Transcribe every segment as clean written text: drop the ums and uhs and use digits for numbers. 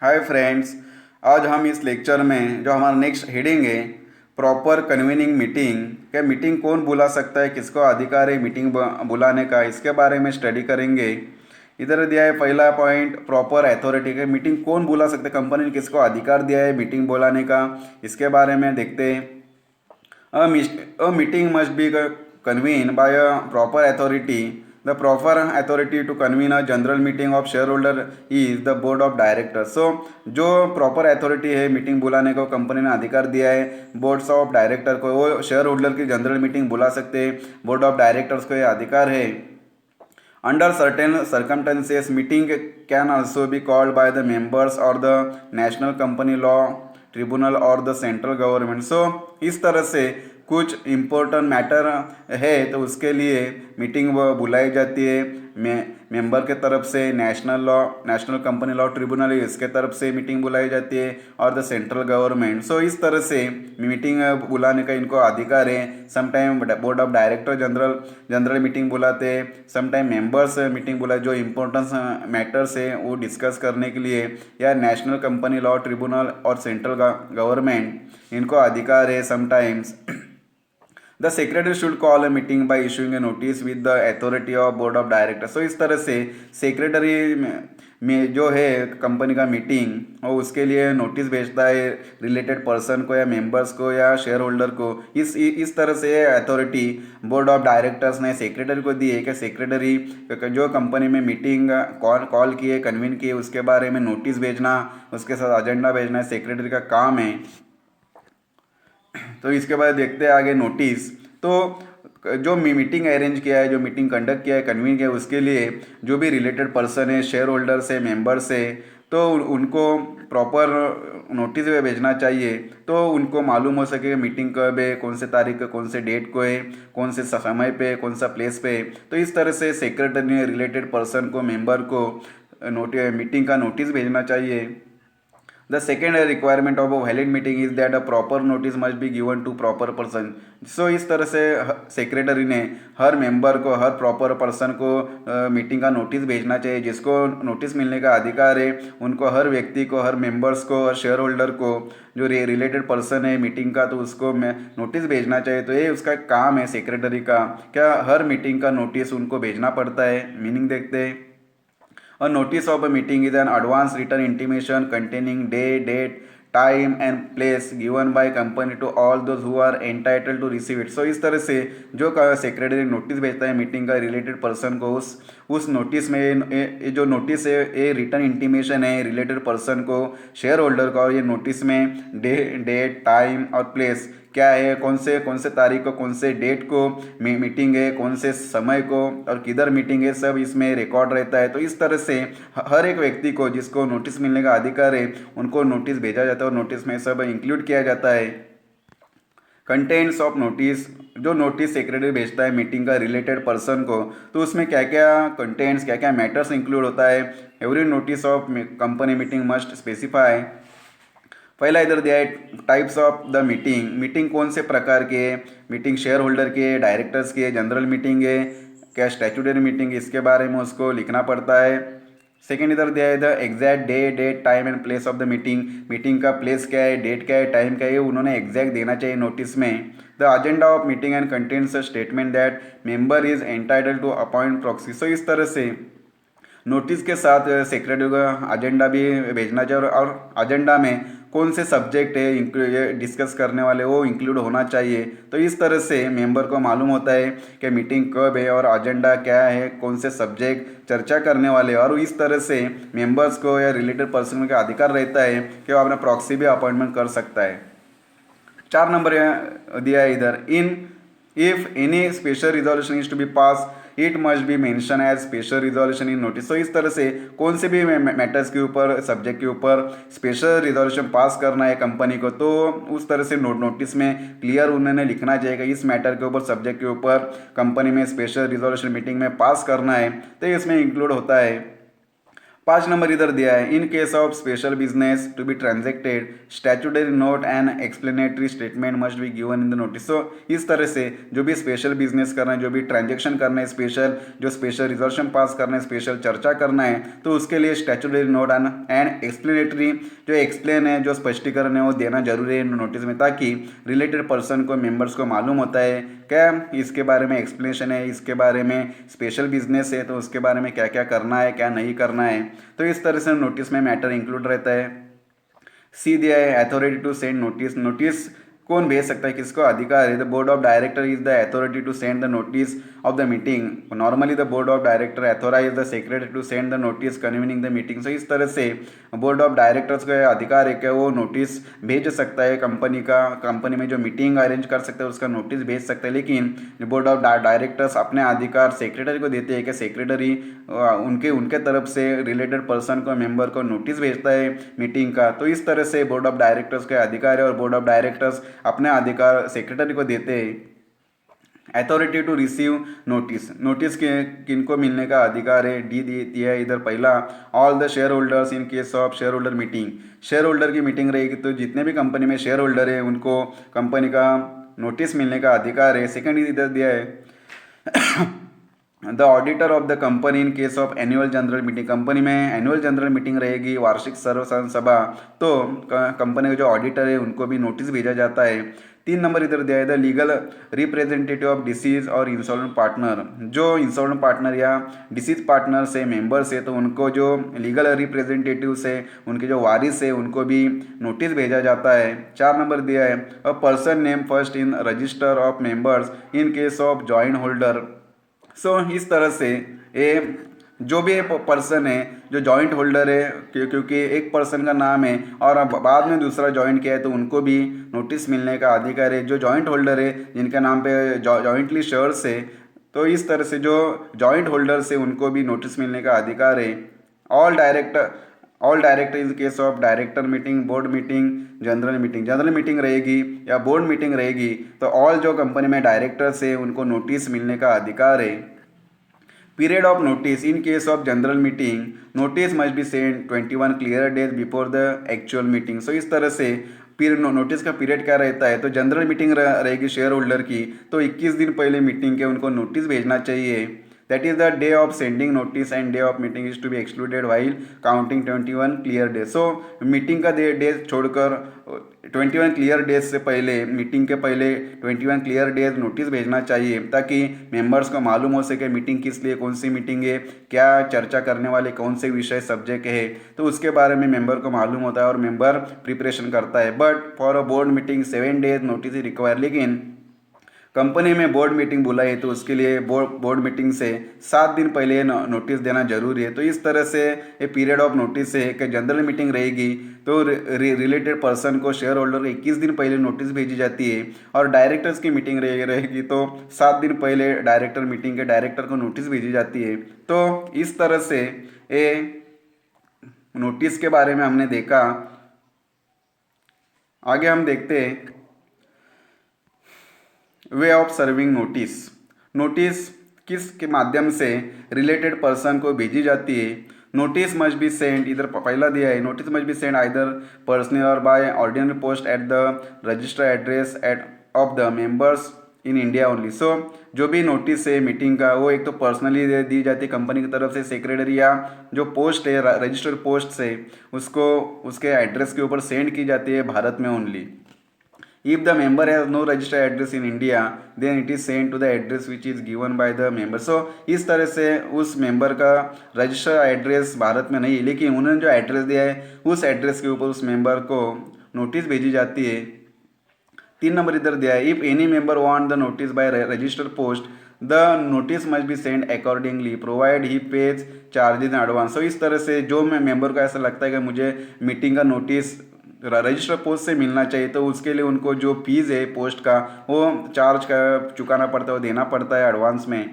Hi friends. आज हम इस लेक्चर में जो हमारा नेक्स्ट हेडिंग है प्रॉपर कन्वीनिंग मीटिंग, क्या मीटिंग कौन बुला सकता है, किसको अधिकार है मीटिंग बुलाने का, इसके बारे में स्टडी करेंगे। इधर दिया है पहला पॉइंट प्रॉपर अथॉरिटी के, मीटिंग कौन बुला सकते हैं, कंपनी ने किसको अधिकार दिया है मीटिंग बुलाने का, इसके बारे में देखते हैं। A meeting must be convened by a proper authority. The proper authority to convene a general meeting of shareholder is the board of directors. So जो प्रॉपर अथॉरिटी है मीटिंग बुलाने को, कंपनी ने अधिकार दिया है बोर्ड्स ऑफ डायरेक्टर को, वो शेयर होल्डर की जनरल मीटिंग बुला सकते हैं। बोर्ड ऑफ डायरेक्टर्स को ये अधिकार है। Under certain circumstances, meeting can also be called by the members or the national company law tribunal और द सेंट्रल गवर्नमेंट। सो इस तरह से कुछ इम्पोर्टेंट मैटर है तो उसके लिए मीटिंग बुलाई जाती है मेंबर के तरफ से। नेशनल कंपनी लॉ ट्रिब्यूनल इसके तरफ से मीटिंग बुलाई जाती है और द सेंट्रल गवर्नमेंट। सो इस तरह से मीटिंग बुलाने का इनको अधिकार है। Sometime board of director general meeting बुलाते हैं, समटाइम मेंबर्स मीटिंग बुलाए जो इम्पोर्टेंस मैटर्स है वो डिस्कस करने के लिए, या नेशनल कंपनी लॉ ट्रिब्यूनल और सेंट्रल गवर्नमेंट इनको अधिकार है। Sometimes the secretary should call a meeting by issuing a notice with the authority of board of director. So इस तरह से सेक्रेटरी में जो है कंपनी का मीटिंग और उसके लिए नोटिस भेजता है रिलेटेड पर्सन को या मेंबर्स को या शेयर होल्डर को। इस तरह से अथॉरिटी बोर्ड ऑफ डायरेक्टर्स ने सेक्रेटरी को दी है कि सेक्रेटरी जो कंपनी में मीटिंग कॉल किए कन्वीन किए उसके बारे में नोटिस भेजना, उसके साथ एजेंडा भेजना सेक्रेटरी का काम है। तो इसके बाद देखते हैं आगे नोटिस। तो जो मीटिंग अरेंज किया है, जो मीटिंग कंडक्ट किया है, कन्वीन किया है, उसके लिए जो भी रिलेटेड पर्सन है, शेयर होल्डर्स है, मेंबर्स है, तो उनको प्रॉपर नोटिस भेजना चाहिए तो उनको मालूम हो सके मीटिंग कब है, कौन से तारीख को, कौन से डेट को है, कौन से समय पे, कौन सा प्लेस पे। तो इस तरह से सेक्रेटरी ने रिलेटेड पर्सन को, मेंबर को मीटिंग का नोटिस भेजना चाहिए। The second requirement of a valid meeting is that a proper notice must be given to proper person. So इस तरह से सेक्रेटरी ने हर मेंबर को, हर प्रॉपर पर्सन को मीटिंग का नोटिस भेजना चाहिए। जिसको नोटिस मिलने का अधिकार है उनको, हर व्यक्ति को, हर मेंबर्स को, हर शेयर होल्डर को जो रिलेटेड पर्सन है मीटिंग का, तो उसको नोटिस भेजना चाहिए। तो ये उसका काम है सेक्रेटरी का, क्या हर मीटिंग का नोटिस उनको भेजना पड़ता है। मीनिंग देखते हैं। A notice of a meeting is an advance written intimation containing day, date, time and place given by company to all those who are entitled to receive it. So इस तरह से जो सेक्रेटरी नोटिस भेजता है meeting का related person को, उस notice में ये जो नोटिस है ये रिटर्न इंटीमेशन है रिलेटेड पर्सन को, शेयर होल्डर को, और ये नोटिस में डेट, टाइम और प्लेस क्या है, कौन से तारीख को, कौन से डेट को मीटिंग है, कौन से समय को और किधर मीटिंग है, सब इसमें रिकॉर्ड रहता है। तो इस तरह से हर एक व्यक्ति को जिसको नोटिस मिलने का अधिकार है उनको नोटिस भेजा जाता है और नोटिस में सब इंक्लूड किया जाता है। कंटेंट्स ऑफ नोटिस, जो नोटिस सेक्रेटरी भेजता है मीटिंग का रिलेटेड पर्सन को, तो उसमें क्या क्या कंटेंट्स, क्या क्या मैटर्स इंक्लूड होता है। Every notice of company meeting must specify. पहला इधर दिया है टाइप्स ऑफ द मीटिंग कौन से प्रकार के है, मीटिंग शेयर होल्डर की है, डायरेक्टर्स की है, जनरल मीटिंग है, क्या स्टैट्यूटरी मीटिंग, इसके बारे में उसको लिखना पड़ता है। सेकेंड इधर दिया है the exact date, time and place of the meeting का प्लेस क्या है, डेट क्या है, टाइम क्या है, उन्होंने एग्जैक्ट देना चाहिए नोटिस में। The agenda of meeting and contains a statement that member is entitled to appoint proxy. So इस तरह से नोटिस के साथ सेक्रेटरी का एजेंडा भी भेजना चाहिए और एजेंडा में कौन से सब्जेक्ट है डिस्कस करने वाले वो इंक्लूड होना चाहिए। तो इस तरह से मेंबर को मालूम होता है कि मीटिंग कब है और एजेंडा क्या है, कौन से सब्जेक्ट चर्चा करने वाले, और इस तरह से मेंबर्स को या रिलेटेड पर्सन का अधिकार रहता है कि वो अपना प्रॉक्सी भी अपॉइंटमेंट कर सकता है। 4 नंबर दिया है इधर, in if any special resolution is to be pass it must be mention as special resolution in notice. तो इस तरह से कौन से भी मैटर्स के ऊपर, सब्जेक्ट के ऊपर स्पेशल रिजोल्यूशन पास करना है कंपनी को, तो उस तरह से नोटिस में क्लियर उन्होंने लिखना चाहिए कि इस मैटर के ऊपर, सब्जेक्ट के ऊपर कंपनी में स्पेशल रिजोल्यूशन मीटिंग में पास करना है, तो इसमें इंक्लूड होता है। 5 नंबर इधर दिया है, in case of special business to be transacted statutory note and explanatory statement must be given in the notice. तो इस तरह से जो भी स्पेशल बिजनेस करना है, जो भी ट्रांजेक्शन करना है, स्पेशल रिजोल्यूशन पास करना है, स्पेशल चर्चा करना है, तो उसके लिए स्टैट्यूटरी नोट एंड एक्सप्लेनेटरी जो एक्सप्लेन है, जो स्पष्टीकरण है, वो देना जरूरी है नोटिस में, ताकि रिलेटेड पर्सन को, मेंबर्स को मालूम होता है क्या इसके बारे में एक्सप्लेनेशन है, इसके बारे में स्पेशल बिजनेस है तो उसके बारे में क्या क्या करना है, क्या नहीं करना है। तो इस तरह से नोटिस में मैटर इंक्लूड रहता है। सी दिया है, authority to send notice. Notice कौन भेज सकता है, किसको अधिकार है? The board of director is the authority to send the notice of the meeting. Normally the board of director authorize the secretary to send the notice convening the meeting. So इस तरह से बोर्ड ऑफ डायरेक्टर्स का अधिकार है कि वो notice भेज सकता है कंपनी में जो मीटिंग अरेंज कर सकता है उसका नोटिस भेज सकता है। लेकिन बोर्ड ऑफ डायरेक्टर्स अपने अधिकार सेक्रेटरी को देते हैं कि सेक्रेटरी उनके तरफ से रिलेटेड पर्सन को, मेंबर को नोटिस भेजता है मीटिंग का। तो इस तरह से बोर्ड ऑफ डायरेक्टर्स का अधिकार है और बोर्ड ऑफ डायरेक्टर्स अपने अधिकार सेक्रेटरी को देते हैं। Authority to receive notice, notice के किनको मिलने का अधिकार है? डी दिया है इधर पहला, all the share holders in case of share holder meeting. Share holder की मीटिंग रहेगी तो जितने भी कंपनी में शेयर होल्डर है उनको कंपनी का नोटिस मिलने का अधिकार है। सेकंड इधर दिया है the auditor of the company in case of annual general meeting. Company में एनुअल जनरल मीटिंग रहेगी, वार्षिक सर्वसाधारण सभा, तो कंपनी के जो ऑडिटर है उनको भी नोटिस भेजा जाता है। 3 नंबर इधर दिया है the legal representative of disease और इंश्योरेंस पार्टनर। जो इंश्योरेंस पार्टनर या डिसीज पार्टनर से मेंबर्स है तो उनको जो लीगल रिप्रेजेंटेटिव से उनके जो वारिस है उनको भी नोटिस भेजा जाता है। 4 नंबर दिया है a person name first in register of members in case of joint holder. So इस तरह से ये जो भी पर्सन है जो जॉइंट होल्डर है, क्योंकि एक पर्सन का नाम है और बाद में दूसरा जॉइंट किया है तो उनको भी नोटिस मिलने का अधिकार है। जो जॉइंट होल्डर है जिनके नाम पे जॉइंटली शेयर्स है, तो इस तरह से जो जॉइंट होल्डर्स है उनको भी नोटिस मिलने का अधिकार है। All director in case of director meeting, board meeting, general meeting रहेगी या बोर्ड मीटिंग रहेगी तो ऑल जो कंपनी में डायरेक्टर्स है उनको नोटिस मिलने का अधिकार है। Period of notice in case of general meeting, notice must be send 21 clear days before the actual meeting. So इस तरह से नोटिस का पीरियड क्या रहता है? तो जनरल मीटिंग रहेगी शेयर होल्डर की तो 21 दिन पहले मीटिंग के उनको नोटिस भेजना चाहिए। That is the day of sending notice and day of meeting is to be excluded while counting 21 clear days. So meeting का डे छोड़कर 21 क्लियर डेज से पहले, मीटिंग के पहले 21 क्लियर डेज नोटिस भेजना चाहिए ताकि मेंबर्स को मालूम हो सके मीटिंग किस लिए, कौन सी मीटिंग है, क्या चर्चा करने वाले कौन से विषय सब्जेक्ट है, तो उसके बारे में मेंबर को मालूम होता है और मेंबर प्रिपरेशन करता है। But for a board meeting 7 days notice is require. लेकिन कंपनी में बोर्ड मीटिंग बुलाई है तो उसके लिए बोर्ड मीटिंग से 7 दिन पहले नोटिस देना जरूरी है। तो इस तरह से ये पीरियड ऑफ नोटिस है कि जनरल मीटिंग रहेगी तो रिलेटेड पर्सन को, शेयर होल्डर को 21 दिन पहले नोटिस भेजी जाती है और डायरेक्टर्स की मीटिंग रहेगी तो 7 दिन पहले डायरेक्टर मीटिंग के डायरेक्टर को नोटिस भेजी जाती है। तो इस तरह से ये नोटिस के बारे में हमने देखा। आगे हम देखते हैं way of serving notice. Notice किस के माध्यम से रिलेटेड पर्सन को भेजी जाती है? नोटिस मस्ट बी सेंड, इधर पहला दिया है, notice must be send either personal और by ordinary post at the register address at of the members in India only. So जो भी नोटिस है मीटिंग का वो एक तो पर्सनली दी जाती है कंपनी की तरफ से, सेक्रेटरी या जो पोस्ट है रजिस्टर्ड पोस्ट से उसको उसके एड्रेस के ऊपर सेंड की जाती है भारत में only. If the member has no registered address in India, then it is sent to the address which is given by the member. So इस तरह से उस मेंबर का रजिस्टर एड्रेस भारत में नहीं है, लेकिन उन्होंने जो एड्रेस दिया है उस एड्रेस के ऊपर उस मेंबर को नोटिस भेजी जाती है। 3 नंबर इधर दिया है, if any member want the notice by register post the notice must be send accordingly provide he pays charges in advance. So इस तरह से जो मेंबर को ऐसा लगता है कि मुझे मीटिंग का नोटिस रजिस्टर पोस्ट से मिलना चाहिए तो उसके लिए उनको जो फीस है पोस्ट का वो चार्ज का चुकाना पड़ता है, वो देना पड़ता है एडवांस में।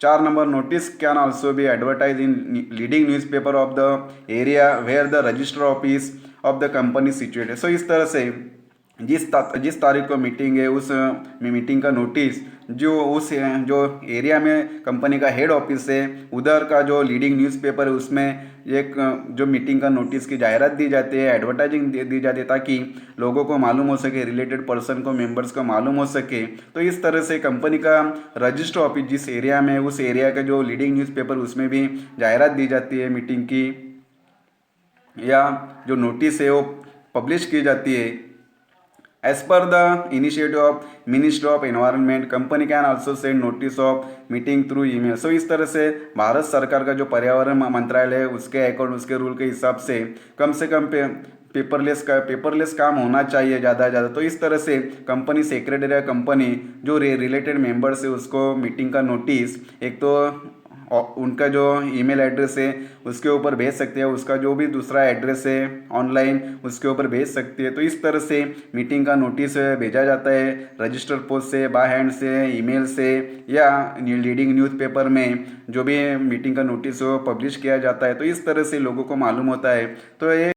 4 number, notice can also be advertise in leading newspaper of the area where the register office of the company situated. So इस तरह से जिस तारीख को मीटिंग है उस मीटिंग का नोटिस जो उस जो एरिया में कंपनी का हेड ऑफिस है उधर का जो लीडिंग न्यूज़पेपर है उसमें एक जो मीटिंग का नोटिस की जाहिरात दी जाती है, एडवर्टाइजिंग दी जाती है, ताकि लोगों को मालूम हो सके, रिलेटेड पर्सन को, मेंबर्स को मालूम हो सके। तो इस तरह से कंपनी का रजिस्टर ऑफिस जिस एरिया में, उस एरिया का जो लीडिंग न्यूज़पेपर उसमें भी जाहिरात दी जाती है मीटिंग की, या जो नोटिस है वो पब्लिश की जाती है। As per the initiative of ministry of environment, company can also send notice of meeting through email. So इस तरह से भारत सरकार का जो पर्यावरण मंत्रालय है उसके अकॉर्डिंग, उसके रूल के हिसाब से कम पेपरलेस काम होना चाहिए ज़्यादा से ज़्यादा। तो इस तरह से कंपनी सेक्रेटरी या कंपनी जो रिलेटेड मेंबर्स है उसको मीटिंग का नोटिस एक तो उनका जो ईमेल एड्रेस है उसके ऊपर भेज सकते हैं, उसका जो भी दूसरा एड्रेस है ऑनलाइन उसके ऊपर भेज सकती है। तो इस तरह से मीटिंग का नोटिस भेजा जाता है रजिस्टर पोस्ट से, बाय हैंड से, ईमेल से, या लीडिंग न्यूज़पेपर में जो भी मीटिंग का नोटिस हो पब्लिश किया जाता है। तो इस तरह से लोगों को मालूम होता है। तो ये